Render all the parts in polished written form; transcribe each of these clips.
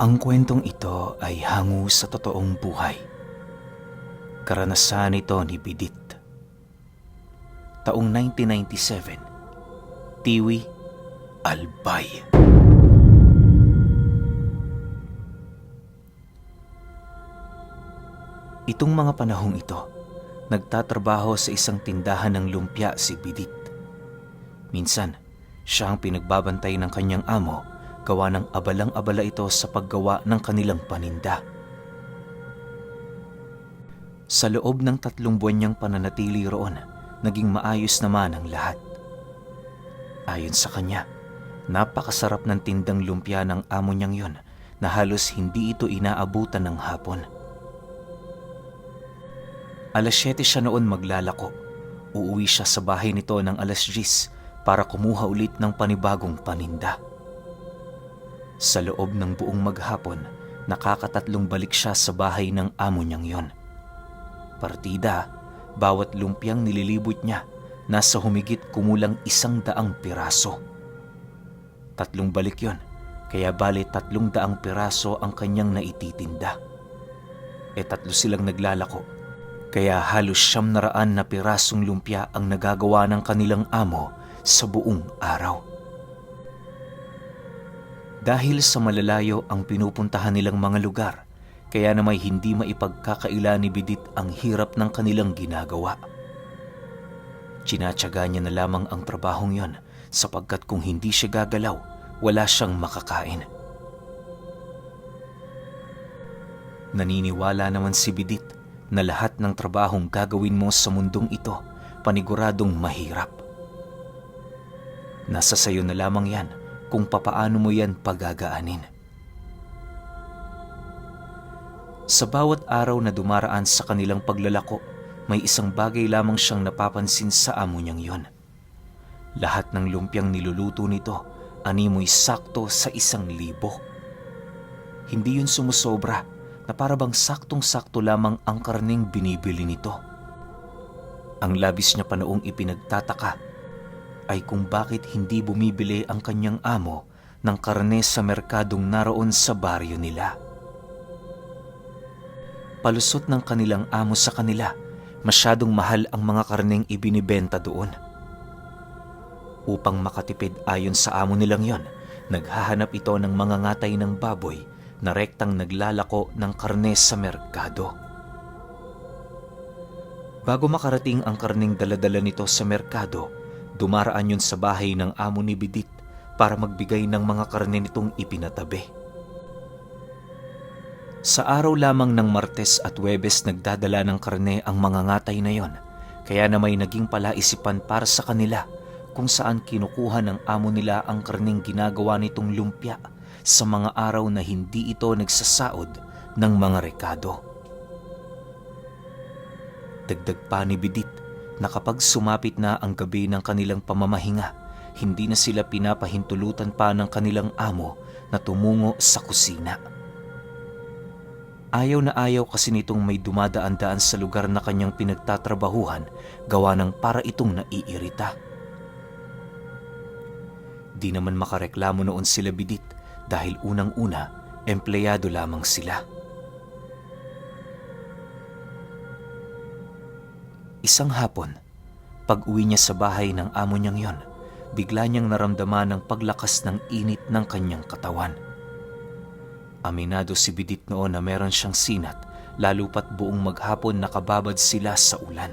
Ang kwentong ito ay hango sa totoong buhay. Karanasan ito ni Bidit. Taong 1997, Tiwi, Albay. Itong mga panahong ito, nagtatrabaho sa isang tindahan ng lumpia si Bidit. Minsan, siya ang pinagbabantay ng kanyang amo, gawa ng abalang-abala ito sa paggawa ng kanilang paninda. Sa loob ng 3 buwan niyang pananatili roon, naging maayos naman ang lahat. Ayon sa kanya, napakasarap ng tindang lumpia ng amo niyang yon na halos hindi ito inaabutan ng hapon. Alas 7 siya noon maglalako. Uuwi siya sa bahay nito ng alas 10 para kumuha ulit ng panibagong paninda. Sa loob ng buong maghapon, nakakatatlong balik siya sa bahay ng amo niyang yon. Partida, bawat lumpiang nililibot niya, nasa humigit kumulang 100 piraso. 3 balik yon, kaya bali 300 piraso ang kanyang naititinda. 3 silang naglalako, kaya halos 900 na pirasong lumpia ang nagagawa ng kanilang amo sa buong araw. Dahil sa malalayo ang pinupuntahan nilang mga lugar, kaya na may hindi maipagkakaila ni Bidit ang hirap ng kanilang ginagawa. Tsinatsaga niya na lamang ang trabahong yon sapagkat kung hindi siya gagalaw, wala siyang makakain. Naniniwala naman si Bidit na lahat ng trabahong gagawin mo sa mundong ito, paniguradong mahirap. Nasa sayo na lamang yan kung papaano mo yan pagagaanin. Sa bawat araw na dumaraan sa kanilang paglalako, may isang bagay lamang siyang napapansin sa amo niyang yon. Lahat ng lumpiang niluluto nito, animoy sakto sa 1,000. Hindi yun sumusobra, na parabang saktong-sakto lamang ang karneng binibili nito. Ang labis niya pa noong ipinagtataka ay kung bakit hindi bumibili ang kanyang amo ng karne sa merkadong naroon sa baryo nila. Palusot ng kanilang amo sa kanila, masyadong mahal ang mga karneng ibinibenta doon. Upang makatipid ayon sa amo nilang yon, naghahanap ito ng mga ngatay ng baboy na rektang naglalako ng karne sa merkado. Bago makarating ang karneng daladala nito sa merkado, dumaraan yun sa bahay ng amo ni Bidit para magbigay ng mga karne nitong ipinatabi. Sa araw lamang ng Martes at Huwebes nagdadala ng karne ang mga ngatay na yon, kaya na may naging palaisipan para sa kanila kung saan kinukuha ng amo nila ang karneng ginagawa nitong lumpia sa mga araw na hindi ito nagsasaod ng mga rekado. Dagdag pa ni Bidit na kapag sumapit na ang gabi ng kanilang pamamahinga, hindi na sila pinapahintulutan pa ng kanilang amo na tumungo sa kusina. Ayaw na ayaw kasi nitong may dumadaan-daan sa lugar na kanyang pinagtatrabahuhan, gawa ng para itong naiirita. Di naman makareklamo noon sila Bidit dahil unang-una, empleyado lamang sila. Isang hapon, pag-uwi niya sa bahay ng amo niyang yon, bigla niyang naramdaman ang paglakas ng init ng kanyang katawan. Aminado si Bidit noon na meron siyang sinat, lalo pat buong maghapon nakababad sila sa ulan.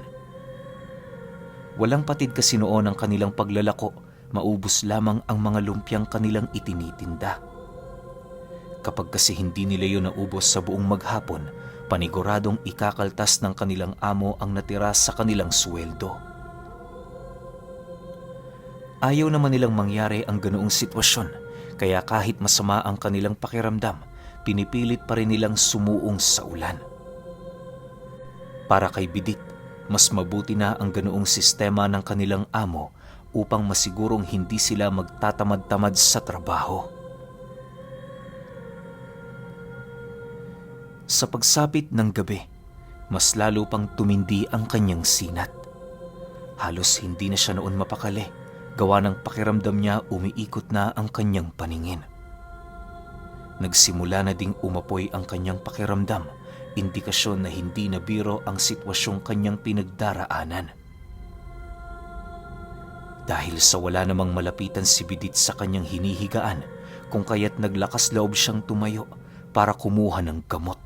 Walang patid kasi noon ang kanilang paglalako, maubos lamang ang mga lumpiang kanilang itinitinda. Kapag kasi hindi nila yun naubos sa buong maghapon, paniguradong ikakaltas ng kanilang amo ang natira sa kanilang sweldo. Ayaw naman nilang mangyari ang ganoong sitwasyon, kaya kahit masama ang kanilang pakiramdam, pinipilit pa rin nilang sumuong sa ulan. Para kay Bidit, mas mabuti na ang ganoong sistema ng kanilang amo upang masigurong hindi sila magtatamad-tamad sa trabaho. Sa pagsapit ng gabi, mas lalo pang tumindi ang kanyang sinat. Halos hindi na siya noon mapakali, gawa ng pakiramdam niya umiikot na ang kanyang paningin. Nagsimula na ding umapoy ang kanyang pakiramdam, indikasyon na hindi na biro ang sitwasyong kanyang pinagdaraanan. Dahil sa wala namang malapitan si Bidit sa kanyang hinihigaan, kung kaya't naglakas loob siyang tumayo para kumuha ng gamot.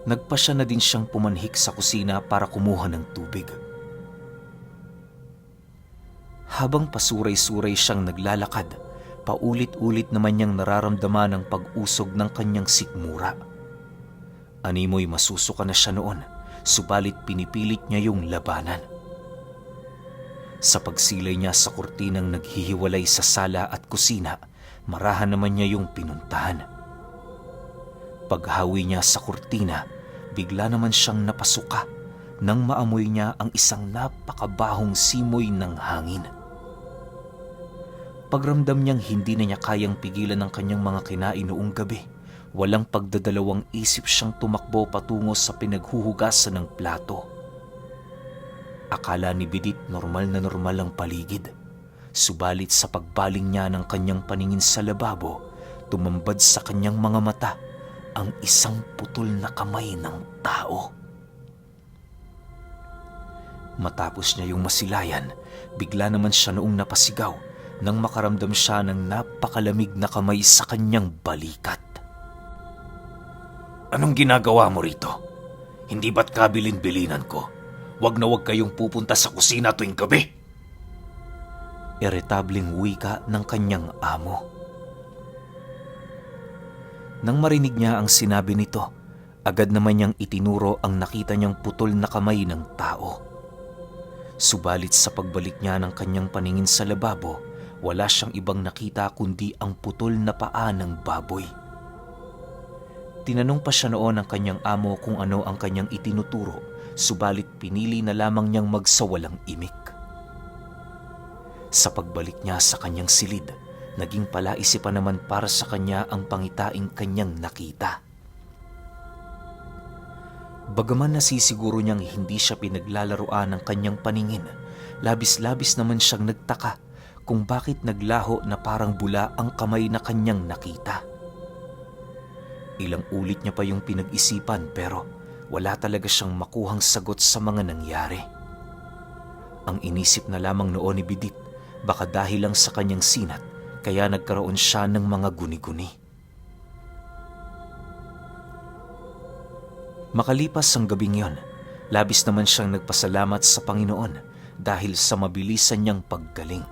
Nagpasya na din siyang pumanhik sa kusina para kumuha ng tubig. Habang pasuray-suray siyang naglalakad, paulit-ulit naman niyang nararamdaman ang pag-usog ng kanyang sikmura. Animoy masusuka na siya noon, subalit pinipilit niya yung labanan. Sa pagsilay niya sa kurtinang naghihiwalay sa sala at kusina, marahan naman niya yung pinuntahan. Paghawi niya sa kurtina, bigla naman siyang napasuka nang maamoy niya ang isang napakabahong simoy ng hangin. Pagramdam niyang hindi na niya kayang pigilan ang kanyang mga kinain noong gabi, walang pagdadalawang isip siyang tumakbo patungo sa pinaghuhugasan ng plato. Akala ni Bidit normal na normal ang paligid. Subalit sa pagbaling niya ng kanyang paningin sa lababo, tumambad sa kanyang mga mata ang isang putol na kamay ng tao. Matapos niya yung masilayan, bigla naman siya noong napasigaw nang makaramdam siya ng napakalamig na kamay sa kanyang balikat. "Anong ginagawa mo rito? Hindi ba't kabilin-bilinan ko? Wag na wag kayong pupunta sa kusina tuwing gabi." Iritableng wika ng kanyang amo. Nang marinig niya ang sinabi nito, agad naman niyang itinuro ang nakita niyang putol na kamay ng tao. Subalit sa pagbalik niya ng kanyang paningin sa lababo, wala siyang ibang nakita kundi ang putol na paa ng baboy. Tinanong pa siya noon ng kanyang amo kung ano ang kanyang itinuturo, subalit pinili na lamang niyang magsawalang imik. Sa pagbalik niya sa kanyang silid, naging palaisipan naman para sa kanya ang pangitaing kanyang nakita. Bagaman nasisiguro niyang hindi siya pinaglalaroan ng kanyang paningin, labis-labis naman siyang nagtaka kung bakit naglaho na parang bula ang kamay na kanyang nakita. Ilang ulit niya pa yung pinag-isipan pero wala talaga siyang makuhang sagot sa mga nangyari. Ang inisip na lamang noon ni Bidit, baka dahil lang sa kanyang sinat kaya nagkaroon siya ng mga guni-guni. Makalipas ang gabing yon, labis naman siyang nagpasalamat sa Panginoon dahil sa mabilisan niyang paggaling.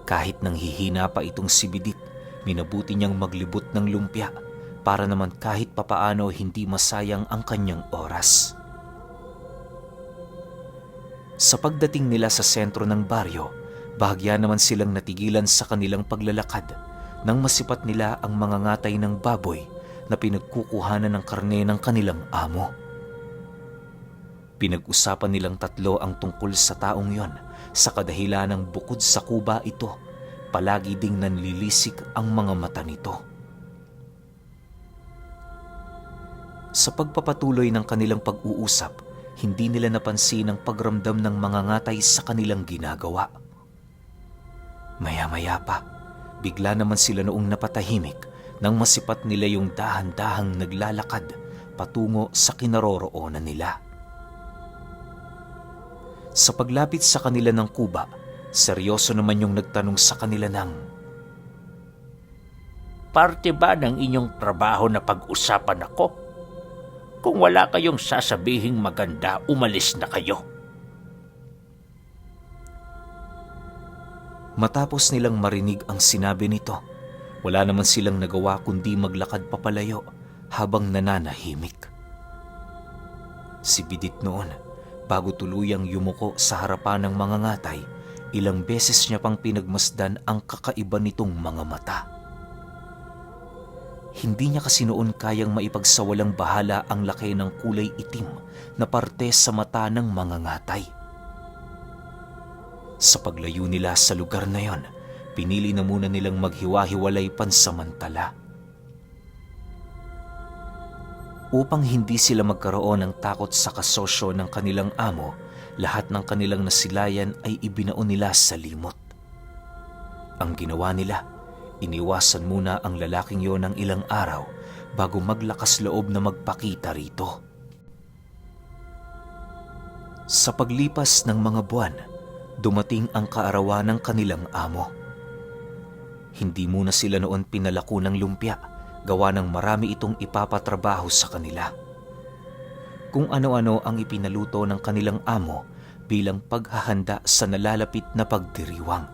Kahit nang hihina pa itong si Bidit, minabuti niyang maglibot ng lumpia para naman kahit papaano hindi masayang ang kanyang oras. Sa pagdating nila sa sentro ng baryo, bahagya naman silang natigilan sa kanilang paglalakad nang masipat nila ang mga ngatay ng baboy na pinagkukuhanan ng karne ng kanilang amo. Pinag-usapan nilang tatlo ang tungkol sa taong yon, sa kadahilanang bukod sa kuba ito, palagi ding nanlilisik ang mga mata nito. Sa pagpapatuloy ng kanilang pag-uusap, hindi nila napansin ang pagramdam ng mga ngatay sa kanilang ginagawa. Maya-maya pa, bigla naman sila noong napatahimik nang masipat nila yung dahan-dahang naglalakad patungo sa kinaroroonan nila. Sa paglapit sa kanila ng kuba, seryoso naman yung nagtanong sa kanila ng, "Parte ba ng inyong trabaho na pag-usapan ako? Kung wala kayong sasabihing maganda, umalis na kayo." Matapos nilang marinig ang sinabi nito, wala naman silang nagawa kundi maglakad papalayo habang nananahimik. Si Bidit noon, bago tuluyang yumuko sa harapan ng mga ngatay, ilang beses niya pang pinagmasdan ang kakaiba nitong mga mata. Hindi niya kasi noon kayang maipagsawalang bahala ang laki ng kulay itim na parte sa mata ng mga ngatay. Sa paglayo nila sa lugar na yon, pinili na muna nilang maghiwa-hiwalay pansamantala. Upang hindi sila magkaroon ng takot sa kasosyo ng kanilang amo, lahat ng kanilang nasilayan ay ibinaon nila sa limot. Ang ginawa nila, iniwasan muna ang lalaking yon ng ilang araw bago maglakas loob na magpakita rito. Sa paglipas ng mga buwan, dumating ang kaarawan ng kanilang amo. Hindi muna sila noon pinalako ng lumpia, gawa ng marami itong ipapatrabaho sa kanila. Kung ano-ano ang ipinaluto ng kanilang amo bilang paghahanda sa nalalapit na pagdiriwang.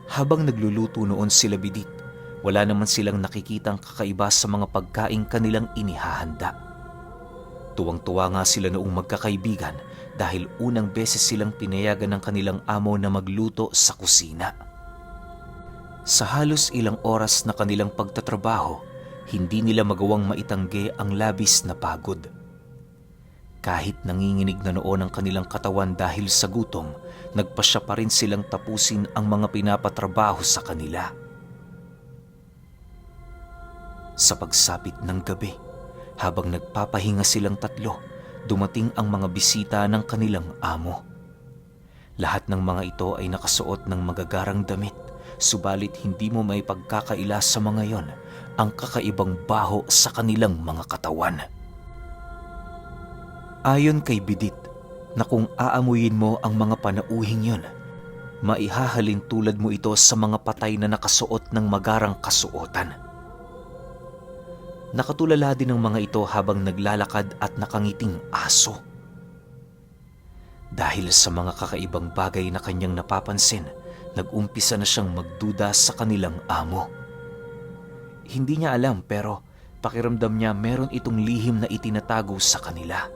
Habang nagluluto noon sila Bidit, wala naman silang nakikitang kakaiba sa mga pagkaing kanilang inihahanda. Tuwang-tuwa nga sila noong magkakaibigan dahil unang beses silang pinayagan ng kanilang amo na magluto sa kusina. Sa halos ilang oras na kanilang pagtatrabaho, hindi nila magawang maitanggi ang labis na pagod. Kahit nanginginig na noon ang kanilang katawan dahil sa gutom, nagpasya pa rin silang tapusin ang mga pinapatrabaho sa kanila. Sa pagsapit ng gabi, habang nagpapahinga silang tatlo, dumating ang mga bisita ng kanilang amo. Lahat ng mga ito ay nakasuot ng magagarang damit, subalit hindi mo may pagkakaila sa mga yon ang kakaibang baho sa kanilang mga katawan. Ayon kay Bidit, na kung aamuyin mo ang mga panauhing yon, maihahalin tulad mo ito sa mga patay na nakasuot ng magarang kasuotan. Nakatulala din ng mga ito habang naglalakad at nakangiting aso. Dahil sa mga kakaibang bagay na kanyang napapansin, nag-umpisa na siyang magduda sa kanilang amo. Hindi niya alam pero pakiramdam niya meron itong lihim na itinatago sa kanila.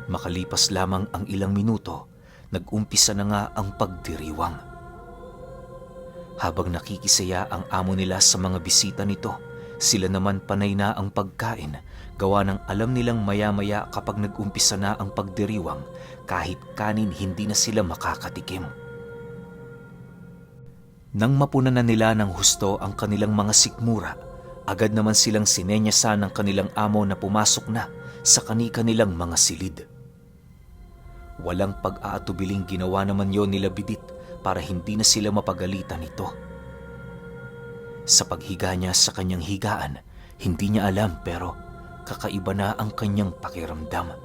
Makalipas lamang ang ilang minuto, nag-umpisa na nga ang pagdiriwang. Habang nakikisaya ang amo nila sa mga bisita nito, sila naman panay na ang pagkain, gawa ng alam nilang maya-maya kapag nag-umpisa na ang pagdiriwang, kahit kanin hindi na sila makakatikim. Nang mapunan na nila ng husto ang kanilang mga sikmura, agad naman silang sinenyasan ng kanilang amo na pumasok na sa kani-kanilang mga silid. Walang pag-aatubiling ginawa naman yon nila Bidit para hindi na sila mapagalitan nito. Sa paghiga niya sa kanyang higaan, hindi niya alam pero kakaiba na ang kanyang pakiramdam.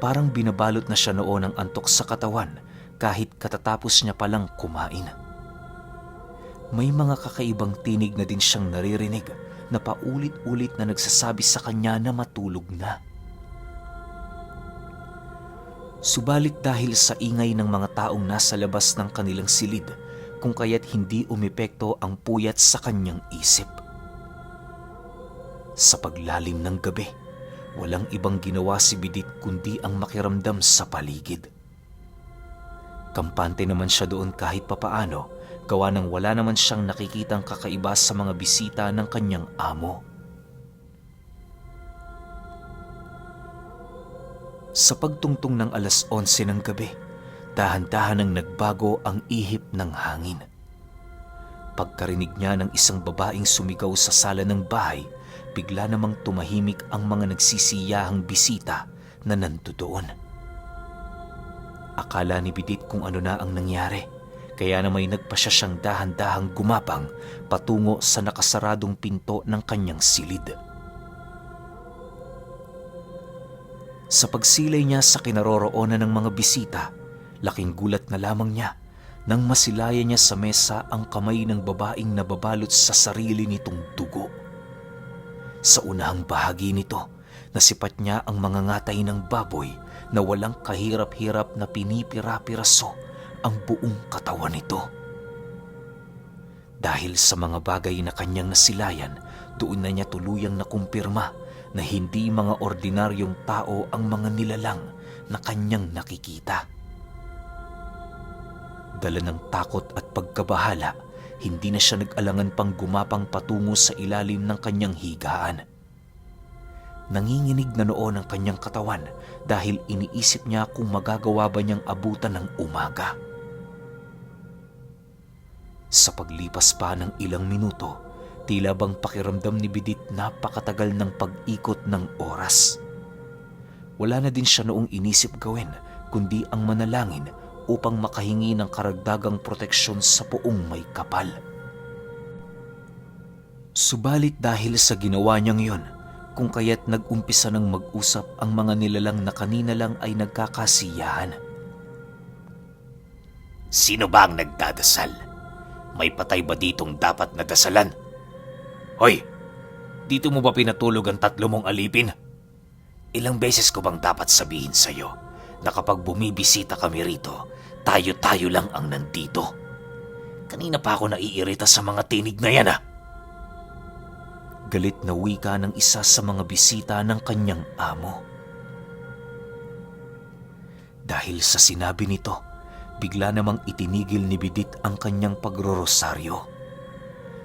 Parang binabalot na siya noon ng antok sa katawan kahit katatapos niya palang kumain. May mga kakaibang tinig na din siyang naririnig na paulit-ulit na nagsasabi sa kanya na matulog na. Subalit dahil sa ingay ng mga taong nasa labas ng kanilang silid, kung kaya't hindi umepekto ang puyat sa kanyang isip. Sa paglalim ng gabi, walang ibang ginawa si Bidit kundi ang makiramdam sa paligid. Kampante naman siya doon kahit papaano, gawa ng wala naman siyang nakikitang kakaiba sa mga bisita ng kanyang amo. Sa pagtungtong ng 11:00 ng gabi, dahan-dahan nang nagbago ang ihip ng hangin. Pagkarinig niya ng isang babaeng sumigaw sa sala ng bahay, bigla namang tumahimik ang mga nagsisiyahang bisita na nandoon. Akala ni Bidit kung ano na ang nangyari, kaya na may nagpasya siyang dahan-dahang gumapang patungo sa nakasaradong pinto ng kanyang silid. Sa pagsilay niya sa kinaroroonan ng mga bisita, laking gulat na lamang niya nang masilaya niya sa mesa ang kamay ng babaeng nababalot sa sarili nitong dugo. Sa unahang bahagi nito, nasipat niya ang mga ngatay ng baboy na walang kahirap-hirap na pinipira-piraso ang buong katawan nito. Dahil sa mga bagay na kanyang nasilayan, doon na niya tuluyang nakumpirma na hindi mga ordinaryong tao ang mga nilalang na kanyang nakikita. Dala ng takot at pagkabahala, hindi na siya nag-alangan pang gumapang patungo sa ilalim ng kanyang higaan. Nanginginig na noon ang kanyang katawan dahil iniisip niya kung magagawa ba niyang abutan ng umaga. Sa paglipas pa ng ilang minuto, tila bang pakiramdam ni Bidit napakatagal ng pag-ikot ng oras. Wala na din siya noong inisip gawin kundi ang manalangin upang makahingi ng karagdagang proteksyon sa poong may kapal. Subalit dahil sa ginawa niyang yon, kung kaya't nag-umpisa ng mag-usap ang mga nilalang na kanina lang ay nagkakasiyahan. Sino ba ang nagdadasal? May patay ba ditong dapat na dasalan? Hoy! Dito mo ba pinatulog ang 3 mong alipin? Ilang beses ko bang dapat sabihin sa'yo na kapag bumibisita kami rito, tayo-tayo lang ang nandito? Kanina pa ako naiirita sa mga tinig na yan Galit na wika ng isa sa mga bisita ng kanyang amo. Dahil sa sinabi nito, bigla namang itinigil ni Bidit ang kanyang pagrorosaryo.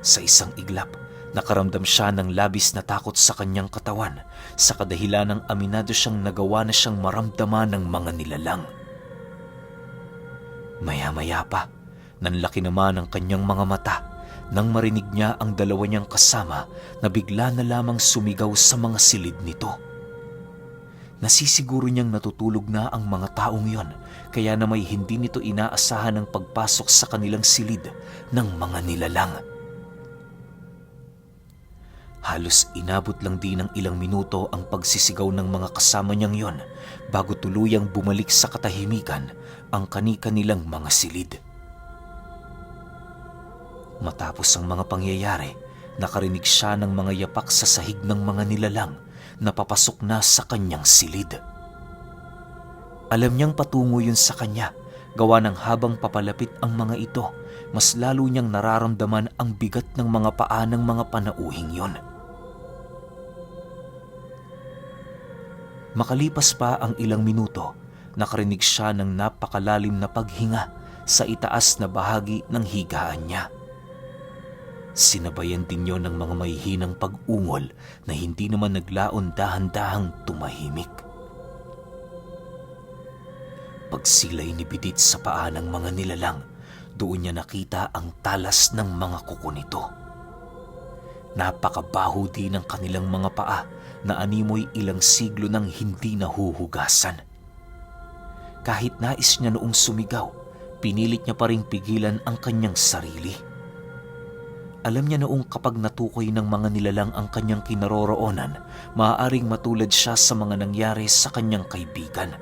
Sa isang iglap, nakaramdam siya ng labis na takot sa kanyang katawan sa kadahilan ng aminado siyang nagawa na siyang maramdaman ng mga nilalang. Maya-maya pa, nanlaki naman ang kanyang mga mata nang marinig niya ang 2 niyang kasama na bigla na lamang sumigaw sa mga silid nito. Nasisiguro niyang natutulog na ang mga taong yon, kaya na may hindi nito inaasahan ang pagpasok sa kanilang silid ng mga nilalang. Halos inabot lang din ng ilang minuto ang pagsisigaw ng mga kasama niyang yon bago tuluyang bumalik sa katahimikan ang kani-kanilang mga silid. Matapos ang mga pangyayari, nakarinig siya ng mga yapak sa sahig ng mga nilalang na papasok na sa kanyang silid. Alam niyang patungo yun sa kanya, gawa ng habang papalapit ang mga ito, mas lalo niyang nararamdaman ang bigat ng mga paa ng mga panauhing yon. Makalipas pa ang ilang minuto, nakarinig siya ng napakalalim na paghinga sa itaas na bahagi ng higaan niya. Sinabayan din yon ng mga mahihinang pag-ungol na hindi naman naglaon dahan-dahang tumahimik. Pagsilay ni Bidit sa paa ng mga nilalang, doon niya nakita ang talas ng mga kuko nito. Napakabaho din ng kanilang mga paa na animoy ilang siglo nang hindi nahuhugasan. Kahit nais niya noong sumigaw, pinilit niya pa ring pigilan ang kanyang sarili. Alam niya noong kapag natukoy ng mga nilalang ang kanyang kinaroroonan, maaaring matulad siya sa mga nangyari sa kanyang kaibigan.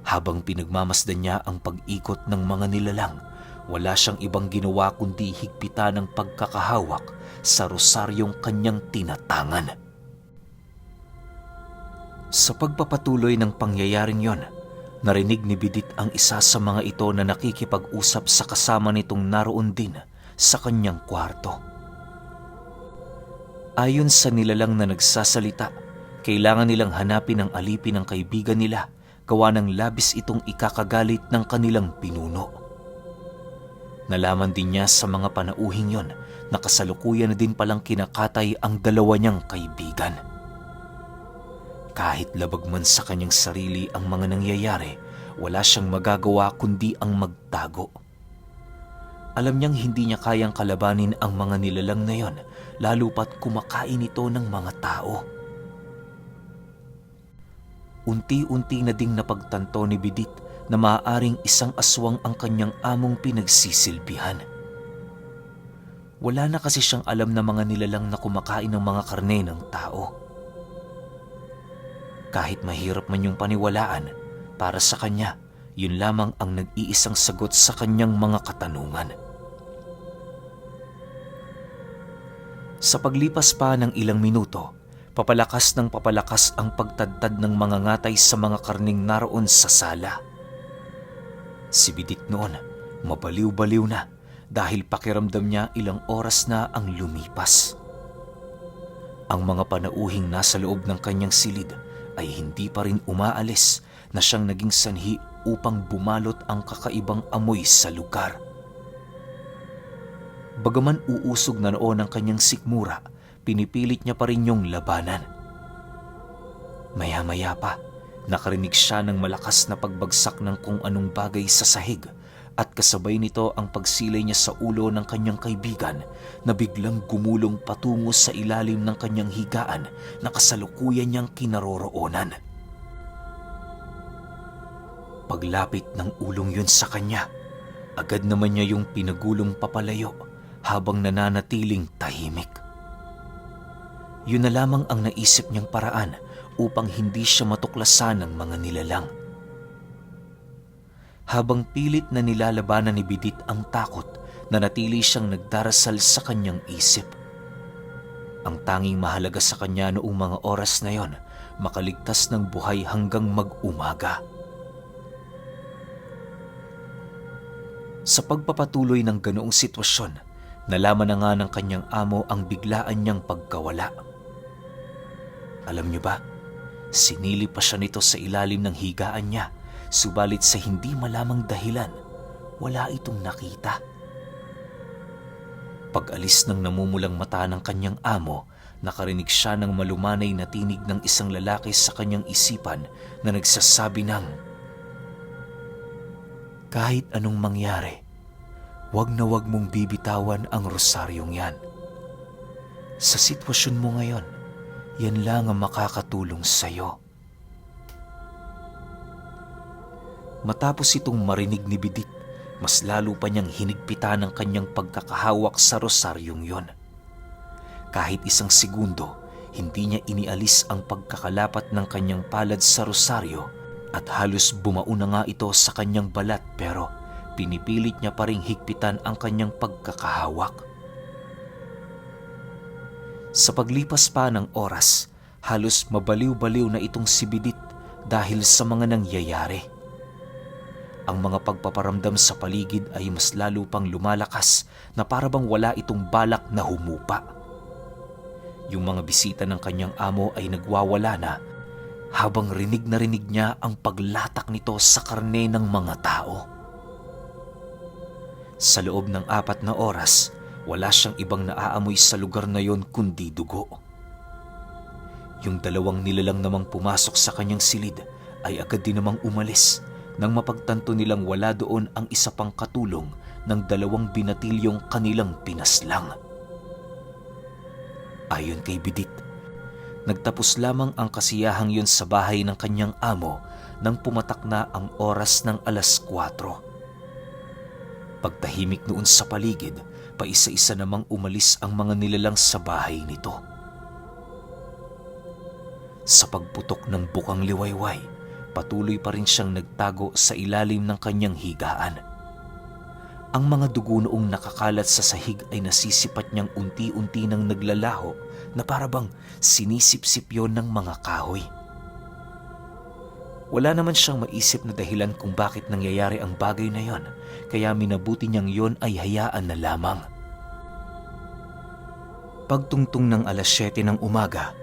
Habang pinagmamasdan niya ang pag-ikot ng mga nilalang, wala siyang ibang ginawa kundi higpitan ng pagkakahawak sa rosaryong kanyang tinatangan. Sa pagpapatuloy ng pangyayaring yon, narinig ni Bidit ang isa sa mga ito na nakikipag-usap sa kasama nitong naroon din sa kanyang kwarto. Ayon sa nilalang na nagsasalita, kailangan nilang hanapin ang alipin ng kaibigan nila gawa ng labis itong ikakagalit ng kanilang pinuno. Nalaman din niya sa mga panauhing yon na kasalukuyan na din palang kinakatay ang 2 niyang kaibigan. Kahit labag man sa kanyang sarili ang mga nangyayari, wala siyang magagawa kundi ang magtago. Alam niyang hindi niya kayang kalabanin ang mga nilalang na yon, lalo pat kumakain ito ng mga tao. Unti-unti na ding napagtanto ni Bidit na maaaring isang aswang ang kanyang among pinagsisilbihan. Wala na kasi siyang alam na mga nilalang na kumakain ng mga karne ng tao. Kahit mahirap man yung paniwalaan, para sa kanya, yun lamang ang nag-iisang sagot sa kanyang mga katanungan. Sa paglipas pa ng ilang minuto, papalakas ng papalakas ang pagtadtad ng mga ngatay sa mga karning naroon sa sala. Si Bidit noon, mabaliw-baliw na dahil pakiramdam niya ilang oras na ang lumipas. Ang mga panauhing nasa loob ng kanyang silid ay hindi pa rin umaalis na siyang naging sanhi upang bumalot ang kakaibang amoy sa lugar. Bagaman uusog na noon ang kanyang sikmura, pinipilit niya pa rin yung labanan. Maya-maya pa, nakarinig siya ng malakas na pagbagsak ng kung anong bagay sa sahig at kasabay nito ang pagsilay niya sa ulo ng kanyang kaibigan na biglang gumulong patungo sa ilalim ng kanyang higaan na kasalukuyan niyang kinaroroonan. Paglapit ng ulong yun sa kanya, agad naman niya yung pinagulong papalayo habang nananatiling tahimik. Yun na lamang ang naisip niyang paraan upang hindi siya matuklasan ng mga nilalang. Habang pilit na nilalabanan ni Bidit ang takot, nanatili siyang nagdarasal sa kanyang isip. Ang tanging mahalaga sa kanya noong mga oras na yon, makaligtas ng buhay hanggang mag-umaga. Sa pagpapatuloy ng ganoong sitwasyon, nalaman na nga ng kanyang amo ang biglaan niyang pagkawala. Alam niyo ba, sinilip pa siya nito sa ilalim ng higaan niya, subalit sa hindi malamang dahilan, wala itong nakita. Pag-alis ng namumulang mata ng kanyang amo, nakarinig siya ng malumanay na tinig ng isang lalaki sa kanyang isipan na nagsasabi ng, "Kahit anong mangyari, wag na wag mong bibitawan ang rosaryong yan. Sa sitwasyon mo ngayon, yan lang ang makakatulong sa'yo." Matapos itong marinig ni Bidit, mas lalo pa niyang hinigpitan ang kanyang pagkakahawak sa rosaryong yon. Kahit isang segundo, hindi niya inialis ang pagkakalapat ng kanyang palad sa rosaryo at halos bumao na nga ito sa kanyang balat, pero pinipilit niya pa ring higpitan ang kanyang pagkakahawak. Sa paglipas pa ng oras, halos mabaliw-baliw na itong si Bidit dahil sa mga nangyayari. Ang mga pagpaparamdam sa paligid ay mas lalo pang lumalakas na para bang wala itong balak na humupa. Yung mga bisita ng kanyang amo ay nagwawala na habang rinig na rinig niya ang paglatak nito sa karne ng mga tao. Sa loob ng 4 na oras, wala siyang ibang naaamoy sa lugar na yon kundi dugo. Yung 2 nilalang namang pumasok sa kanyang silid ay agad din namang umalis nang mapagtanto nilang wala doon ang isa pang katulong ng 2 binatilyong kanilang pinaslang. Ayon kay Bidit, nagtapos lamang ang kasiyahang yun sa bahay ng kanyang amo nang pumatak na ang oras ng 4:00. Pagtahimik noon sa paligid, paisa-isa namang umalis ang mga nilalang sa bahay nito. Sa pagputok ng bukang liwayway, patuloy pa rin siyang nagtago sa ilalim ng kanyang higaan. Ang mga dugo noong nakakalat sa sahig ay nasisipat niyang unti-unti nang naglalaho na parabang sinisip-sip yon ng mga kahoy. Wala naman siyang maisip na dahilan kung bakit nangyayari ang bagay na yon, kaya minabuti niyang yon ay hayaan na lamang. Pagtungtong ng 7:00 ng umaga,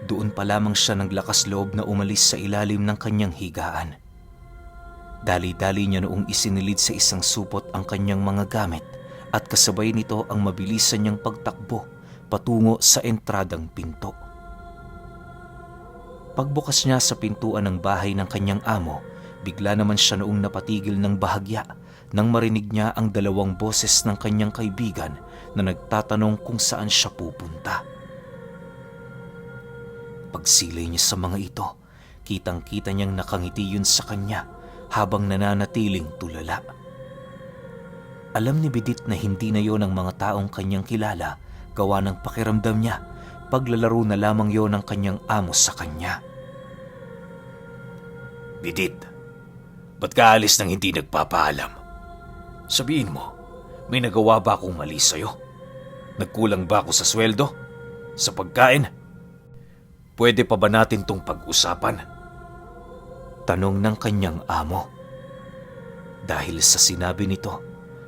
doon pa lamang siya naglakas loob na umalis sa ilalim ng kanyang higaan. Dali-dali niya noong isinilid sa isang supot ang kanyang mga gamit at kasabay nito ang mabilisan niyang pagtakbo patungo sa entradang pinto. Pagbukas niya sa pintuan ng bahay ng kanyang amo, bigla naman siya noong napatigil ng bahagya nang marinig niya ang 2 boses ng kanyang kaibigan na nagtatanong kung saan siya pupunta. Pagsilay niya sa mga ito, kitang-kita niyang nakangiti yun sa kanya habang nananatiling tulala. Alam ni Bidit na hindi na yon ang mga taong kanyang kilala, gawa ng pakiramdam niya, paglalaro na lamang yon ng kanyang amo sa kanya. "Bidit, ba't ka alis nang hindi nagpapaalam? Sabihin mo, may nagawa ba akong mali sa'yo? Nagkulang ba ako sa sweldo? Sa pagkain? Pwede pa ba natin tong pag-usapan?" Tanong ng kanyang amo. Dahil sa sinabi nito,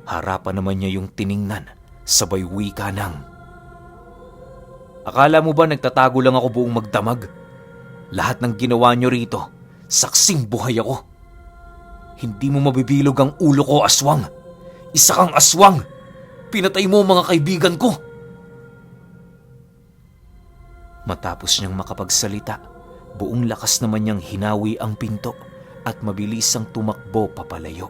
harapan naman niya yung tiningnan, sabay wika ng, "Akala mo ba nagtatago lang ako buong magdamag? Lahat ng ginawa niyo rito, saksing buhay ako. Hindi mo mabibilog ang ulo ko, aswang. Isa kang aswang. Pinatay mo mga kaibigan ko." Matapos niyang makapagsalita, buong lakas naman niyang hinawi ang pinto at mabilisang tumakbo papalayo.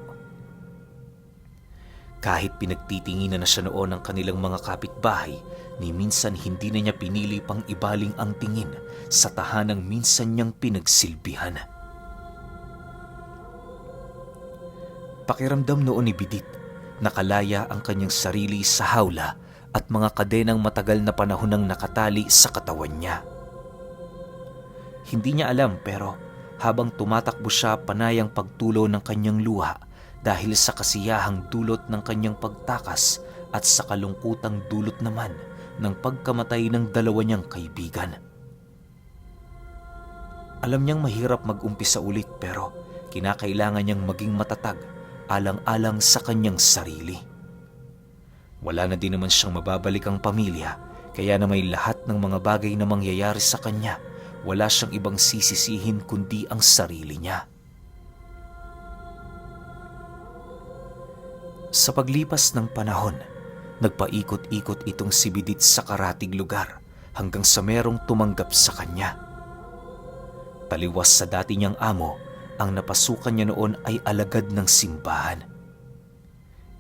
Kahit pinagtitinginan na siya noon ng kanilang mga kapitbahay, ni minsan hindi na niya pinili pang ibaling ang tingin sa tahanang minsan niyang pinagsilbihan. Pakiramdam noon ni Bidit, nakalaya ang kanyang sarili sa hawla at mga kadenang matagal na panahon nang nakatali sa katawan niya. Hindi niya alam pero habang tumatakbo siya panayang pagtulo ng kanyang luha dahil sa kasiyahang dulot ng kanyang pagtakas at sa kalungkutang dulot naman ng pagkamatay ng dalawa niyang kaibigan. Alam niyang mahirap mag-umpisa ulit pero kinakailangan niyang maging matatag alang-alang sa kanyang sarili. Wala na din naman siyang mababalik ang pamilya, kaya na may lahat ng mga bagay na mangyayari sa kanya, wala siyang ibang sisisihin kundi ang sarili niya. Sa paglipas ng panahon, nagpaikot-ikot itong si Bidit sa karatig lugar hanggang sa merong tumanggap sa kanya. Taliwas sa dati niyang amo, ang napasukan niya noon ay alagad ng simbahan.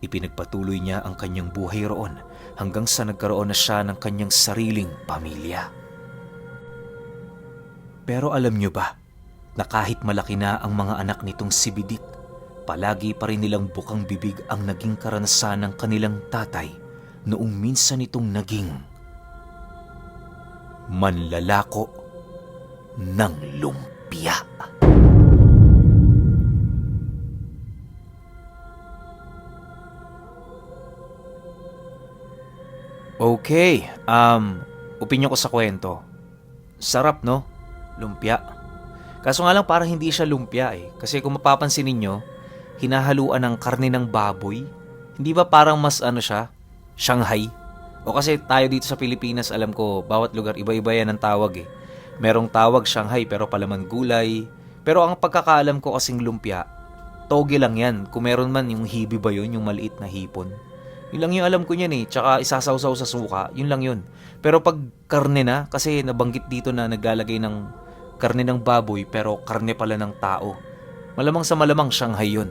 Ipinagpatuloy niya ang kanyang buhay roon hanggang sa nagkaroon na siya ng kanyang sariling pamilya. Pero alam niyo ba na kahit malaki na ang mga anak nitong si Bidit, palagi pa rin nilang bukang bibig ang naging karanasan ng kanilang tatay noong minsan itong naging manlalako ng lumpia. Okay, opinyon ko sa kwento. Sarap, no? Lumpia. Kaso nga lang parang hindi siya lumpia eh. Kasi kung mapapansin ninyo, hinahaluan ng karne ng baboy. Hindi ba parang mas siya? Shanghai? O kasi tayo dito sa Pilipinas, alam ko, bawat lugar iba-iba yan ang tawag eh. Merong tawag Shanghai pero palaman gulay. Pero ang pagkakaalam ko kasing lumpia, toge lang yan. Kung meron man yung hibi ba yun, yung maliit na hipon. Yun lang yung alam ko niyan eh. Tsaka isasawsaw sa suka, yun lang yun. Pero pag karne na, kasi nabanggit dito na naglalagay ng karne ng baboy pero karne pala ng tao. Malamang sa malamang Shanghai yun.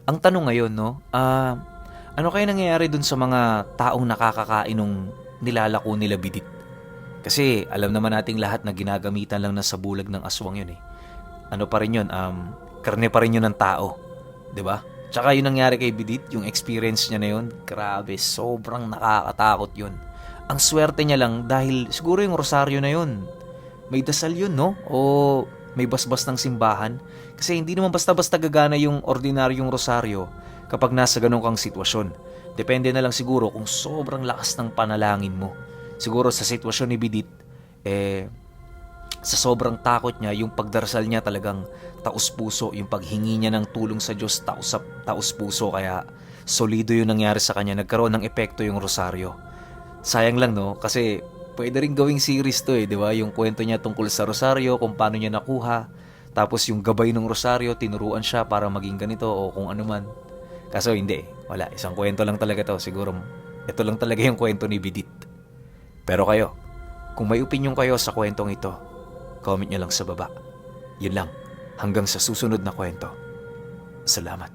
Ang tanong ngayon, no? Ano kaya nangyayari dun sa mga taong nakakakain nung nilalako nila Bidit? Kasi alam naman nating lahat na ginagamitan lang na sa bulag ng aswang yun eh. Ano pa rin yun? Karne pa rin yun ng tao. 'Di ba? Tsaka yung nangyari kay Bidit, yung experience niya na yun, grabe, sobrang nakakatakot yun. Ang swerte niya lang dahil siguro yung rosaryo na yun, may dasal yun, no? O may basbas ng simbahan. Kasi hindi naman basta-basta gagana yung ordinaryong rosaryo kapag nasa ganun kang sitwasyon. Depende na lang siguro kung sobrang lakas ng panalangin mo. Siguro sa sitwasyon ni Bidit, sa sobrang takot niya, yung pagdarasal niya talagang taos-puso, yung paghingi niya ng tulong sa Diyos, taos-puso, kaya solido yung nangyari sa kanya, nagkaroon ng epekto yung rosaryo. Sayang lang, no? Kasi pwede rin gawing series to eh, di ba? Yung kwento niya tungkol sa rosaryo, kung paano niya nakuha, tapos yung gabay ng rosaryo, tinuruan siya para maging ganito o kung ano man. Kaso hindi, wala, isang kwento lang talaga to. Siguro, ito lang talaga yung kwento ni Bidit. Pero kayo, kung may opinion kayo sa kwentong ito, comment nyo lang sa baba. Yun lang. Hanggang sa susunod na kwento. Salamat.